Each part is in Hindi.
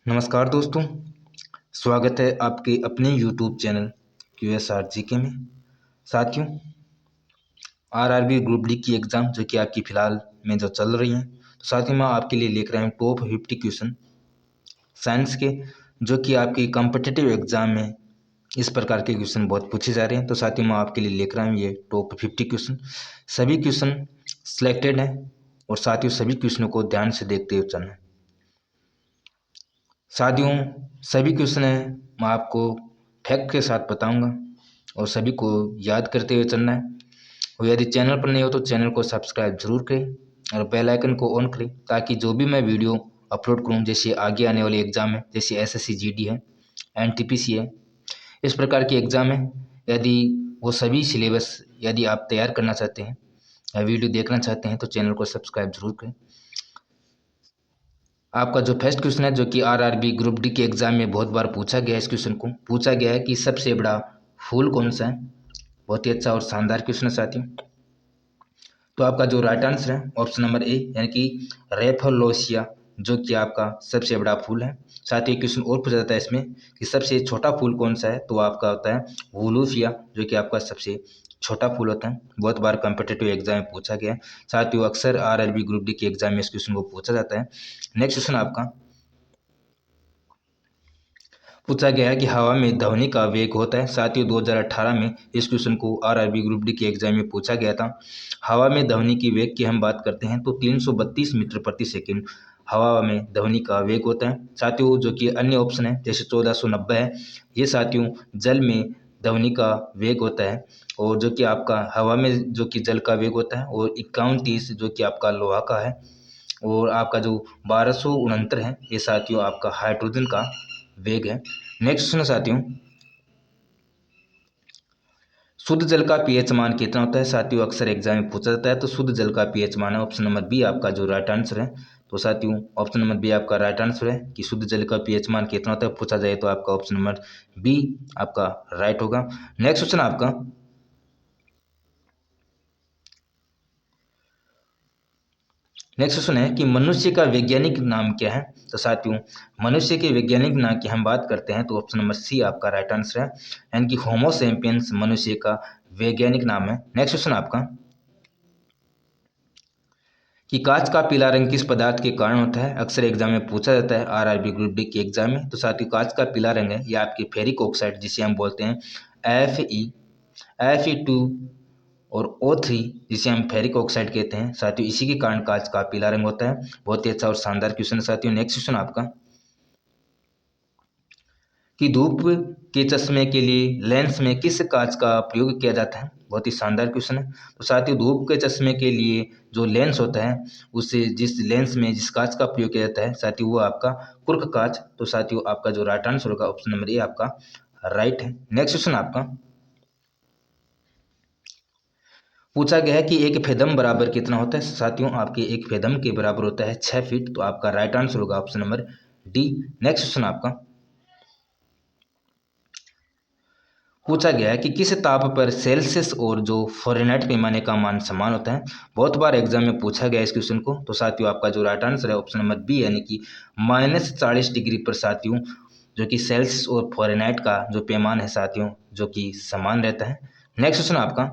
नमस्कार दोस्तों। स्वागत है आपके अपने YouTube चैनल QSR जीके में। साथियों, आरआरबी ग्रुप डी की एग्ज़ाम जो कि आपकी फ़िलहाल में जो चल रही हैं, तो साथियों मैं आपके लिए लेकर आया हूँ टॉप 50 क्वेश्चन साइंस के, जो कि आपकी कॉम्पिटिटिव एग्ज़ाम में इस प्रकार के क्वेश्चन बहुत पूछे जा रहे हैं। तो साथियों मैं आपके लिए लेकर आया हूँ ये टॉप 50 क्वेश्चन। सभी क्वेश्चन सिलेक्टेड हैं और साथियों सभी क्वेश्चनों को ध्यान से देखते हुए चलना है। साथियों सभी क्वेश्चन हैं मैं आपको फैक्ट के साथ बताऊंगा और सभी को याद करते हुए चलना है। और यदि चैनल पर नहीं हो तो चैनल को सब्सक्राइब जरूर करें और बेल आइकन को ऑन करें, ताकि जो भी मैं वीडियो अपलोड करूं, जैसे आगे आने वाले एग्ज़ाम है, जैसे एसएससी जीडी है, एनटीपीसी है, इस प्रकार की एग्ज़ाम है, यदि वो सभी सिलेबस यदि आप तैयार करना चाहते हैं या वीडियो देखना चाहते हैं तो चैनल को सब्सक्राइब जरूर करें। आपका जो फर्स्ट क्वेश्चन है, जो कि आरआरबी ग्रुप डी के एग्जाम में बहुत बार पूछा गया है, इस क्वेश्चन को पूछा गया है कि सबसे बड़ा फूल कौन सा है। बहुत ही अच्छा और शानदार क्वेश्चन है साथियों। तो आपका जो राइट आंसर है ऑप्शन नंबर ए, यानी कि रेफलोसिया, जो कि आपका सबसे बड़ा फूल है। साथ ही क्वेश्चन और पूछा जाता है इसमें कि सबसे छोटा फूल कौन सा है, तो आपका होता है वुलूफिया, जो कि आपका सबसे छोटा फूल होता है। बहुत बार कॉम्पिटिटिव एग्जाम में पूछा गया है साथियों, अक्सर आरआरबी ग्रुप डी के एग्जाम में इस क्वेश्चन को पूछा जाता है। नेक्स्ट क्वेश्चन आपका पूछा गया है कि हवा में ध्वनि का वेग होता है। साथियों 2018 में इस क्वेश्चन को आरआरबी ग्रुप डी के एग्जाम में पूछा गया था। हवा में ध्वनि की वेग की हम बात करते हैं तो 332 मीटर प्रति सेकंड हवा में ध्वनि का वेग होता है। साथियों जो कि अन्य ऑप्शन है जैसे 1490 है, ये साथियों जल में ध्वनि का वेग होता है। और जो कि आपका हवा में जो कि जल का वेग होता है, और 5130 जो कि आपका लोहा का है। और आपका जो 1269 है, ये साथियों आपका हाइड्रोजन का वेग है। नेक्स्ट सुनो साथियों, शुद्ध जल का पीएच मान कितना होता है। साथियों अक्सर एग्जाम में पूछा जाता है, तो शुद्ध जल का पीएच मान है ऑप्शन नंबर बी आपका जो राइट आंसर है। तो साथियों ऑप्शन नंबर बी आपका राइट आंसर है कि शुद्ध जल का पीएच मान कितना होता है, पूछा जाए तो आपका ऑप्शन नंबर बी आपका राइट होगा। नेक्स्ट क्वेश्चन आपका नेक्स्ट क्वेश्चन है कि मनुष्य का वैज्ञानिक नाम क्या है। तो साथियों मनुष्य के वैज्ञानिक नाम की हम बात करते हैं तो ऑप्शन नंबर सी आपका राइट आंसर है, यानी कि होमो सैपियंस मनुष्य का वैज्ञानिक नाम है। नेक्स्ट क्वेश्चन आपका कि कांच का पीला रंग किस पदार्थ के कारण होता है। अक्सर एग्जाम में पूछा जाता है आरआरबी ग्रुप डी के एग्जाम में। तो साथियों कांच का पीला रंग है ये आपकी फेरिक ऑक्साइड, जिसे हम बोलते हैं Fe2 और O3, जिसे हम फेरिक ऑक्साइड कहते हैं। साथियों इसी के कारण कांच का पीला रंग होता है। बहुत ही अच्छा और शानदार क्वेश्चन है साथियों। नेक्स्ट क्वेश्चन आपका कि धूप के चश्मे के लिए लेंस में किस कांच का प्रयोग किया जाता है। बहुत ही शानदार क्वेश्चन है। तो साथियों धूप के चश्मे के लिए जो लेंस होता है, उससे जिस लेंस में जिस कांच का प्रयोग किया जाता है साथियों वो आपका कुर्क कांच। तो साथियों आपका जो राइट आंसर होगा ऑप्शन नंबर ए आपका राइट है। नेक्स्ट क्वेश्चन आपका पूछा गया है कि एक फेदम बराबर कितना होता है। साथियों आपके एक फेदम के बराबर होता है 6 फीट। तो आपका राइट आंसर होगा option number D. Next question आपका पूछा गया है कि किस ताप पर सेल्सियस और जो फ़ारेनहाइट पैमाने का मान समान होता है। बहुत बार एग्जाम में पूछा गया है इस क्वेश्चन को। तो साथियों आपका जो राइट आंसर है ऑप्शन नंबर बी, यानी कि -40 डिग्री पर साथियों जो कि सेल्सियस और फ़ारेनहाइट का जो पैमान है साथियों जो कि समान रहता है। नेक्स्ट क्वेश्चन आपका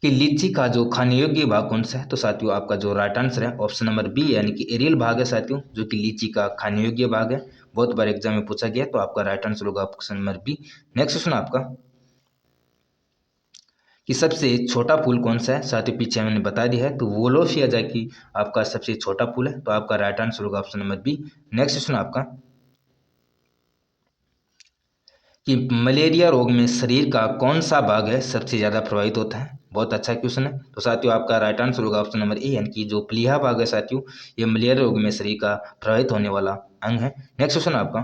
कि लीची का जो खाने योग्य भाग कौन सा है। तो साथियों आपका जो राइट आंसर है ऑप्शन नंबर बी, यानी कि एरियल भाग है साथियों, जो कि लीची का खाने योग्य भाग है। बहुत बार एग्जाम में पूछा गया है, तो आपका राइट आंसर होगा option number B. Next question आपका कि सबसे छोटा फूल कौन सा है। साथियों पीछे मैंने बता दिया है, तो वोलोफिया जाकि आपका सबसे छोटा फूल है। तो आपका राइट आंसर होगा option number B. Next question आपका कि मलेरिया रोग में शरीर का कौन सा भाग है सबसे ज़्यादा प्रभावित होता है। बहुत अच्छा क्वेश्चन है। तो साथियों आपका राइट आंसर होगा ऑप्शन नंबर ए, यानी कि जो प्लीहा भाग है साथियों ये मलेरिया रोग में शरीर का प्रभावित होने वाला अंग है। नेक्स्ट क्वेश्चन आपका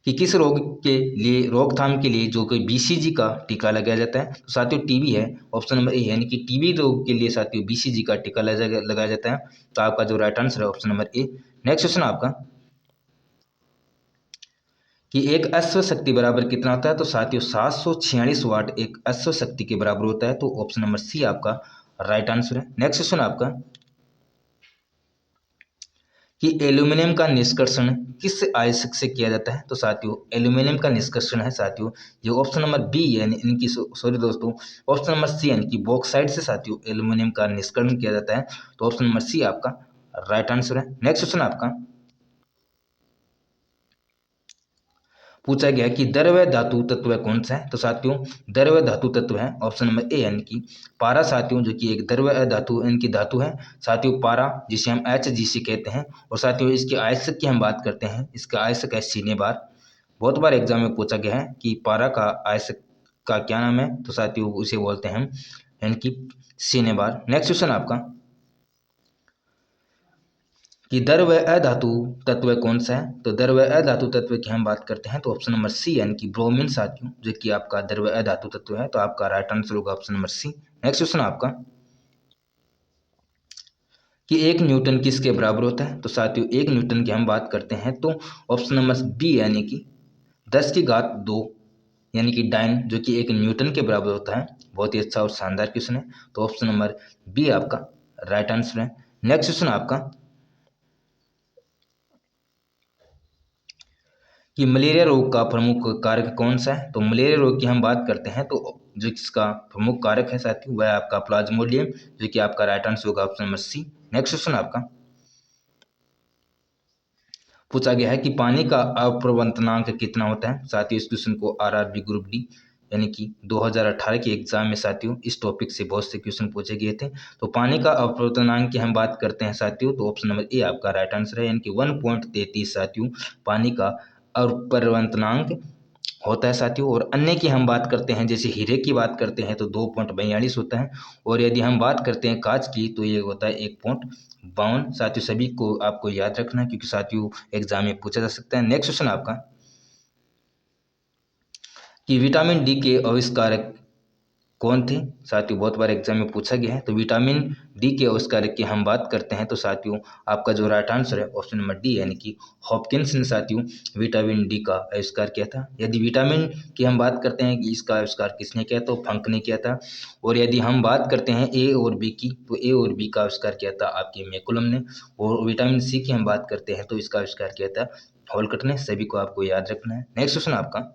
कि किस रोग के लिए रोकथाम के लिए जो कि बीसीजी का टीका लगाया जाता है। तो साथियों टीबी है ऑप्शन नंबर ए, यानी कि टीबी रोग के लिए साथियों बीसीजी का टीका लगाया जाता है। तो आपका जो राइट आंसर है option number A. Next question आपका कि एक अश्व शक्ति बराबर कितना होता है। तो साथियों 746 वाट एक अश्व शक्ति के बराबर होता है। तो ऑप्शन नंबर सी आपका राइट आंसर है। नेक्स्ट क्वेश्चन आपका कि एल्यूमिनियम का निष्कर्षण किस आयस्क से किया जाता है? तो साथियों एल्यूमिनियम का निष्कर्षण है साथियों ये ऑप्शन नंबर बी यानी इनकी सॉरी दोस्तों ऑप्शन नंबर सी यानी कि बॉक्साइट से साथियों एल्यूमिनियम का निष्कर्षण किया जाता है। तो ऑप्शन नंबर सी आपका राइट आंसर है। नेक्स्ट क्वेश्चन आपका पूछा गया कि द्रव्य धातु तत्व कौन सा है? तो साथियों द्रव्य धातु तत्व है ऑप्शन नंबर ए यानी कि पारा साथियों जो कि एक द्रव्य धातु इनकी धातु है साथियों पारा जिसे हम HgC कहते हैं। और साथियों इसके आयस्क की हम बात करते हैं इसका आयस्क है सीने बार। बहुत बार एग्जाम में पूछा गया है कि पारा का आयस्क का क्या नाम है? तो साथियों उसे बोलते हैं हम यानी कि सीने बार। नेक्स्ट क्वेश्चन आपका कि द्रव्य अधातु तत्व कौन सा है? तो द्रव्य अधातु तत्व की हम बात करते हैं तो ऑप्शन नंबर सी यानी कि ब्रोमीन साथियों जो कि आपका द्रव्य अधातु तत्व है। तो आपका राइट आंसर होगा option number C. Next question आपका कि 1 न्यूटन किसके बराबर होता है? तो साथियों 1 न्यूटन की हम बात करते हैं तो ऑप्शन नंबर बी यानी कि 10⁻² यानी कि डाइन जो कि 1 न्यूटन के बराबर होता है। बहुत ही अच्छा और शानदार क्वेश्चन है। तो ऑप्शन नंबर बी आपका राइट आंसर है। नेक्स्ट क्वेश्चन आपका कि मलेरिया रोग का प्रमुख कारक कौन सा है? तो मलेरिया रोग की हम बात करते हैं तो जो इसका प्रमुख कारक है साथियों वह आपका प्लाज्मोडियम जो कि आपका राइट आंसर होगा option number C. Next question आपका पूछा गया है कि पानी का अपवर्तनांक कितना होता है? साथियों इस क्वेश्चन को आरआरबी ग्रुप डी यानी कि 2018 के एग्जाम में साथियों इस टॉपिक से बहुत से क्वेश्चन पूछे गए थे। तो पानी का अपवर्तनांक की हम बात करते हैं साथियों तो ऑप्शन नंबर ए आपका राइट आंसर है यानी कि 1.33 साथियों पानी का अपवर्तनांक होता है साथियों। और अन्य की हम बात करते हैं जैसे हीरे की बात करते हैं तो 2.42 होता है। और यदि हम बात करते हैं कांच की तो ये होता है 1.52 साथियों। सभी को आपको याद रखना है क्योंकि साथियों एग्जाम में पूछा जा सकता है। नेक्स्ट क्वेश्चन आपका कि विटामिन डी के आविष्कारक कौन थे? साथियों बहुत बार एग्जाम में पूछा गया है। तो विटामिन डी के आविष्कारक की हम बात करते हैं तो साथियों आपका जो राइट आंसर है ऑप्शन नंबर डी यानी कि हॉपकिंस ने साथियों विटामिन डी का आविष्कार किया था। यदि विटामिन की हम बात करते हैं कि इसका आविष्कार किसने किया तो फंक ने किया था। और यदि हम बात करते हैं ए और बी की तो ए और बी का आविष्कार किया था आपके मैकुलम ने। और विटामिन सी की हम बात करते हैं तो इसका आविष्कार किया था हॉलकट ने। सभी को आपको याद रखना है। नेक्स्ट क्वेश्चन आपका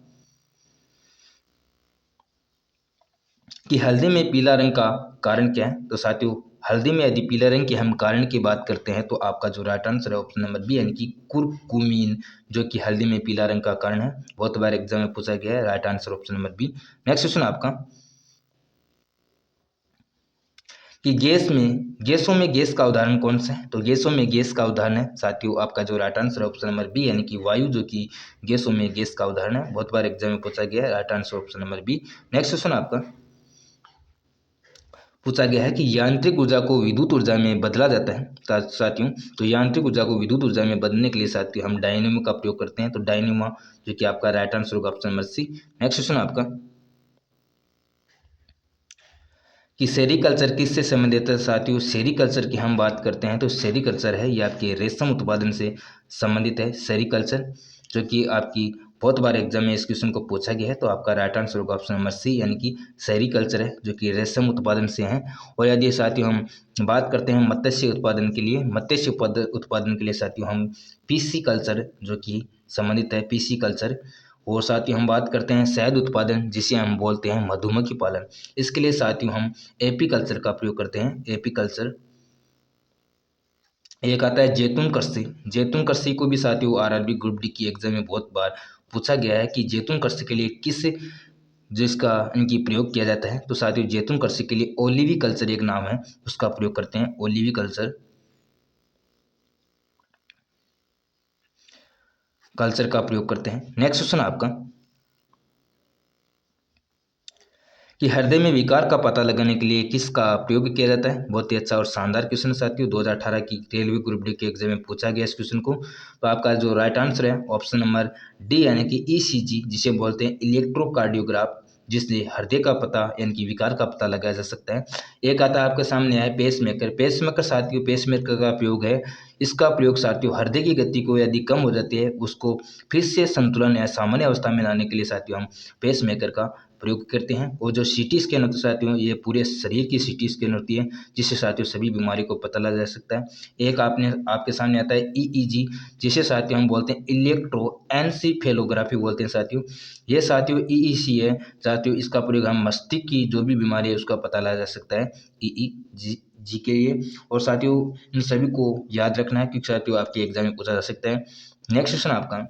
कि हल्दी में पीला रंग का कारण क्या है? तो साथियों हल्दी में यदि पीला रंग के हम कारण की बात करते हैं तो आपका जो राइट आंसर है ऑप्शन नंबर बी यानी कि कुरकुमीन जो कि हल्दी में पीला रंग का कारण है। बहुत बार एग्जाम में पूछा गया है। Right answer option number B. Next question आपका कि गैसों में गैस का उदाहरण कौन सा है? तो गैसों में गैस का उदाहरण है साथियों आपका जो राइट आंसर है ऑप्शन नंबर बी यानी कि वायु जो कि गैसों में गैस का उदाहरण है। बहुत बार एग्जाम में पूछा गया है। Right answer option number B. Next question आपका पूछा गया है कि यांत्रिक ऊर्जा को विद्युत ऊर्जा में बदला जाता है साथियों। तो यांत्रिक ऊर्जा को विद्युत ऊर्जा में बदलने के लिए साथियों हम डायनेमो का प्रयोग करते हैं। तो डायनेमो जो कि आपका राइट आंसर होगा option number C. Next question आपका कि सेरीकल्चर किससे संबंधित है? साथियों सेरीकल्चर की हम बात करते हैं तो सेरीकल्चर है ये आपके रेशम उत्पादन से संबंधित है। सेरीकल्चर जो कि आपकी बहुत बार एग्जाम में इस क्वेश्चन को पूछा गया है। तो आपका राइट आंसर होगा ऑप्शन नंबर सी यानी कि सेरीकल्चर है जो कि रेशम उत्पादन से है। और यदि साथियों हम बात करते हैं मत्स्य उत्पादन के लिए मत्स्य उत्पादन के लिए साथियों हम पीसी कल्चर जो कि संबंधित है पीसी कल्चर। और साथ ही हम बात करते हैं शहद उत्पादन जिसे हम बोलते हैं मधुमक्खी पालन। इसके लिए साथियों हम एपी कल्चर का प्रयोग करते हैं एपी कल्चर। एक आता है जैतून कृषि। जैतून कृषि को भी साथियों आरआरबी ग्रुप डी की एग्जाम में बहुत बार पूछा गया है कि जैतून कृषि के लिए किस जिसका इनकी प्रयोग किया जाता है। तो साथियों जैतून कृषि के लिए ओलिवी कल्चर एक नाम है उसका प्रयोग करते हैं ओलिवी कल्चर का प्रयोग करते हैं। नेक्स्ट क्वेश्चन आपका कि हृदय में विकार का पता लगाने के लिए किसका प्रयोग किया जाता है? बहुत ही अच्छा और शानदार क्वेश्चन साथियों 2018 की रेलवे ग्रुप डी के एग्जाम में पूछा गया इस क्वेश्चन को। तो आपका जो राइट आंसर है ऑप्शन नंबर डी यानी कि ईसीजी जिसे बोलते हैं इलेक्ट्रोकार्डियोग्राफ जिससे हृदय का पता यानी कि विकार का पता लगाया जा सकता है। एक आता है आपके सामने है पेसमेकर। पेसमेकर साथियों पेसमेकर का प्रयोग है इसका प्रयोग साथियों हृदय की गति को यदि कम हो जाती है उसको फिर से संतुलन या सामान्य अवस्था में लाने के लिए साथियों हम पेसमेकर का प्रयोग करते हैं। और जो सीटी स्कैन होता है साथियों, ये पूरे शरीर की सीटी स्कैन होती है जिससे साथियों सभी बीमारी को पता लगा जा सकता है। एक आपके सामने आता है ईईजी, जिसे साथियों हम बोलते हैं इलेक्ट्रोएन्सेफेलोग्राफी बोलते हैं साथियों। ये साथियों ईईसी है साथियों, इसका प्रयोग हम मस्तिष्क की जो भी बीमारी है उसका पता लगा जा सकता है ईईजी के लिए। और साथियों इन सभी को याद रखना है क्योंकि साथियों आपके एग्जाम में पूछा जा सकता है। नेक्स्ट क्वेश्चन आपका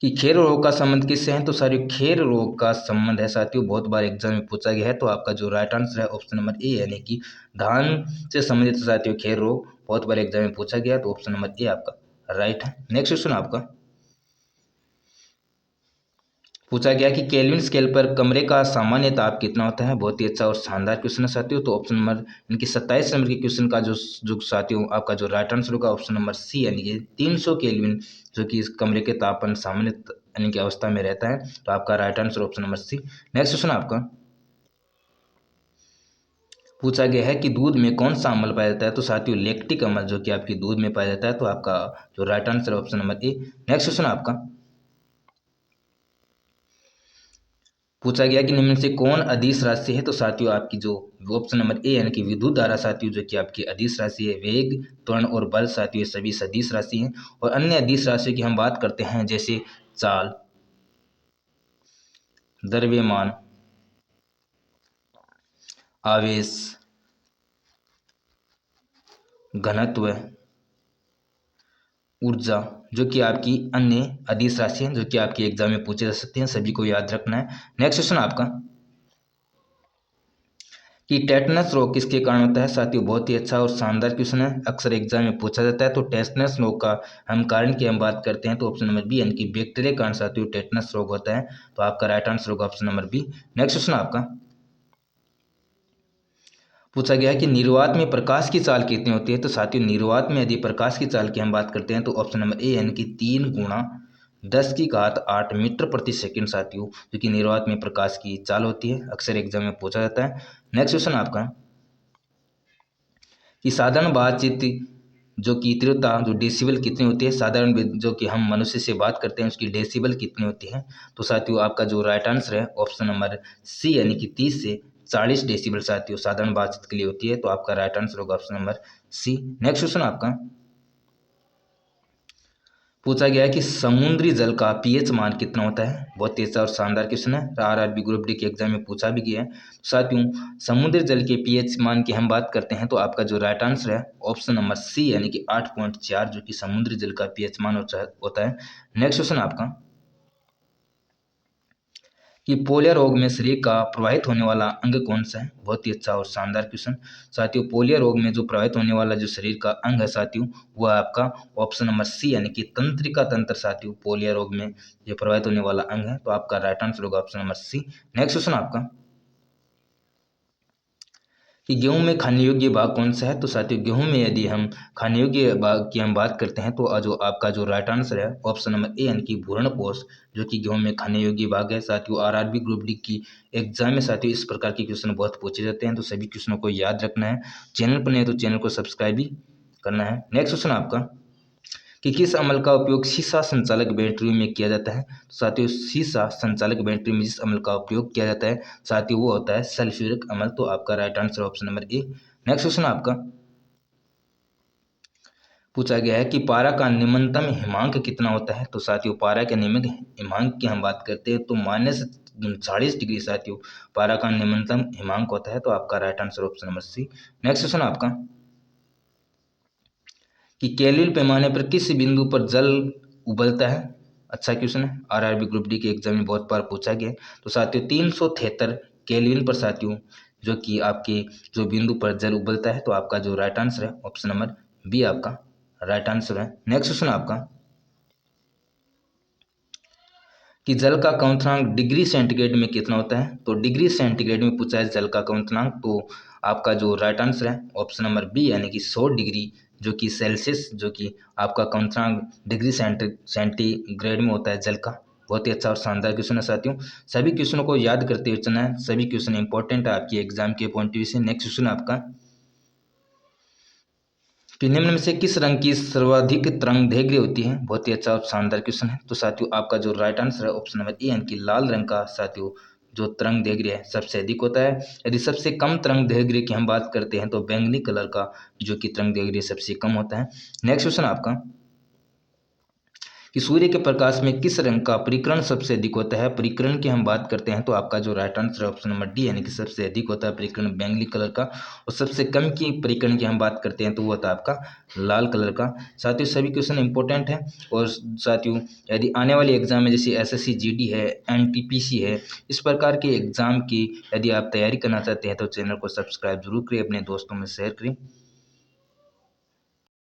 कि खेर रोग का संबंध किससे है, तो साथियों खेर रोग का संबंध है साथियों, बहुत बार एग्जाम में पूछा गया है, तो आपका जो राइट आंसर है ऑप्शन नंबर ए यानी कि धान से संबंधित साथियों खेर रोग बहुत बार एग्जाम में पूछा गया, तो ऑप्शन नंबर ए आपका राइट है। नेक्स्ट क्वेश्चन आपका पूछा गया कि केल्विन स्केल पर कमरे का सामान्य ताप कितना होता है, बहुत ही अच्छा और शानदार क्वेश्चन है साथियों। तो ऑप्शन नंबर इनकी 27 नंबर के क्वेश्चन का जो साथियों आपका जो राइट आंसर होगा ऑप्शन नंबर सी यानी कि 300 केल्विन जो कि इस कमरे के तापमान सामान्य यानी कि अवस्था में रहता है, तो आपका right answer option number C. Next question आपका पूछा गया है कि दूध में कौन सा अम्ल पाया जाता है, तो साथियों लैक्टिक अम्ल जो कि आपकी दूध में पाया जाता है, तो आपका जो राइट आंसर है option number A. Next question आपका पूछा गया कि निम्न से कौन अदिश राशि है, तो साथियों आपकी जो ऑप्शन नंबर ए यानी कि विद्युत धारा साथियों जो कि आपकी अदिश राशि है। वेग, त्वरण और बल साथियों ये सभी सदिश राशि हैं। और अन्य अदिश राशि की हम बात करते हैं जैसे चाल, द्रव्यमान, आवेश, घनत्व, ऊर्जा, जो कि आपकी अन्य अदिश राशि हैं जो कि आपके एग्जाम में पूछे जा सकते हैं, सभी को याद रखना है। नेक्स्ट क्वेश्चन आपका कि टेटनस रोग किसके कारण होता है, साथियों बहुत ही अच्छा और शानदार क्वेश्चन है, अक्सर एग्जाम में पूछा जाता है। तो टेटनस रोग का हम कारण की हम बात करते हैं, तो ऑप्शन नंबर बी यानी कि बैक्टीरिया कारण साथियों टेटनस रोग होता है, तो आपका राइट आंसर होगा option number B. Next question आपका पूछा गया है कि निर्वात में प्रकाश की चाल कितनी होती है, तो साथियों निर्वात में यदि प्रकाश की चाल की हम बात करते हैं तो ऑप्शन नंबर ए यानी कि 3 × 10⁸ मीटर प्रति सेकंड साथियों जो कि निर्वात में प्रकाश की चाल होती है, अक्सर एग्जाम में पूछा जाता है। नेक्स्ट क्वेश्चन आपका कि साधारण बातचीत जो की तीव्रता जो डेसिबल कितनी होती है, साधारण जो कि हम मनुष्य से बात करते हैं उसकी डेसिबल कितनी होती है, तो साथियों आपका जो राइट आंसर है ऑप्शन नंबर सी यानी कि 30 से 40 डेसिबल साथियों साधारण बातचीत के लिए होती है, तो आपका राइट आंसर होगा option number C. Next question आपका पूछा गया है कि समुद्री जल का पीएच मान कितना होता है, बहुत ही अच्छा और शानदार क्वेश्चन है, आरआरबी ग्रुप डी के एग्जाम में पूछा भी गया है। साथियों समुद्री जल के पीएच मान की हम बात करते हैं तो आपका जो राइट आंसर है ऑप्शन नंबर सी यानी कि 8.4 जो कि समुद्री जल का पीएच मान होता है। नेक्स्ट क्वेश्चन आपका कि पोलियो रोग में शरीर का प्रभावित होने वाला अंग कौन सा है, बहुत ही अच्छा और शानदार क्वेश्चन। साथियों पोलियो रोग में जो प्रभावित होने वाला जो शरीर का अंग है साथियों वह आपका ऑप्शन नंबर सी यानी कि तंत्रिका तंत्र साथियों पोलियो रोग में जो प्रभावित होने वाला अंग है, तो आपका राइट आंसर होगा option number C. Next question आपका कि गेहूं में खाने योग्य भाग कौन सा है, तो साथियों गेहूं में यदि हम खाने योग्य भाग की हम बात करते हैं तो जो आपका जो राइट आंसर है ऑप्शन नंबर ए यानी कि भूरण कोष जो कि गेहूं में खाने योग्य भाग है। साथियों आरआरबी ग्रुप डी की एग्जाम में साथियों इस प्रकार के क्वेश्चन बहुत पूछे जाते हैं, तो सभी क्वेश्चनों को याद रखना है। चैनल पर नहीं तो चैनल को सब्सक्राइब भी करना है। नेक्स्ट क्वेश्चन आपका कि किस अमल का उपयोग सीसा संचालक बैटरी में किया जाता है, तो साथियों सीसा संचालक बैटरी में जिस अमल का उपयोग किया जाता है साथियों वो होता है सल्फ्यूरिक अमल, तो आपका right answer option number A. Next question आपका पूछा गया है कि पारा का निम्नतम हिमांक कितना होता है, तो साथियों पारा के निम्न हिमांक की हम बात करते हैं तो -40 डिग्री साथियों पारा का निम्नतम हिमांक होता है, तो आपका right answer option number C. Next question आपका कि केल्विन पैमाने पर किस बिंदु पर जल उबलता है, अच्छा क्वेश्चन है, आरआरबी ग्रुप डी के एग्जाम में बहुत बार पूछा गया है। तो साथियों 373 केल्विन पर साथियों जो कि आपके जो बिंदु पर जल उबलता है, तो आपका जो राइट आंसर है ऑप्शन नंबर बी आपका राइट आंसर है। नेक्स्ट क्वेश्चन आपका कि जल का क्वथनांक डिग्री सेंटीग्रेड में कितना होता है, तो डिग्री सेंटीग्रेड में पूछा है जल का क्वथनांक, तो आपका जो राइट आंसर है ऑप्शन नंबर बी यानी कि 100 डिग्री जो कि सेल्सियस जो कि आपका क्वथनांक डिग्री सेंटीग्रेड में होता है जल का। बहुत ही अच्छा और शानदार क्वेश्चन है साथियों, सभी क्वेश्चनों को याद करते हुए चलना है, सभी क्वेश्चन इंपॉर्टेंट है आपकी एग्जाम के पॉइंट ऑफ व्यू से। नेक्स्ट क्वेश्चन आपका कि निम्न में से किस रंग की सर्वाधिक तरंग दैर्घ्य होती है? बहुत ही अच्छा और शानदार क्वेश्चन है। तो साथियों आपका जो राइट आंसर है ऑप्शन नंबर ए यानी कि लाल रंग का साथियों जो तरंग दैर्घ्य है सबसे अधिक होता है। यदि सबसे कम तरंग दैर्घ्य की हम बात करते हैं तो बैंगनी कलर का जो कि तरंग दैर्घ्य सबसे कम होता है। नेक्स्ट क्वेश्चन आपका कि सूर्य के प्रकाश में किस रंग का परिकरण सबसे अधिक होता है? परिकरण की हम बात करते हैं तो आपका जो राइट आंसर है ऑप्शन नंबर डी यानी कि सबसे अधिक होता है परिकरण बैंगनी कलर का। और सबसे कम की परिकरण की हम बात करते हैं तो वो होता है आपका लाल कलर का। साथियों सभी क्वेश्चन इंपॉर्टेंट है। और साथियों यदि आने वाले एग्जाम में जैसे SSC GD है, NTPC है, इस प्रकार के एग्जाम की यदि आप तैयारी करना चाहते हैं तो चैनल को सब्सक्राइब जरूर करें, अपने दोस्तों में शेयर करें।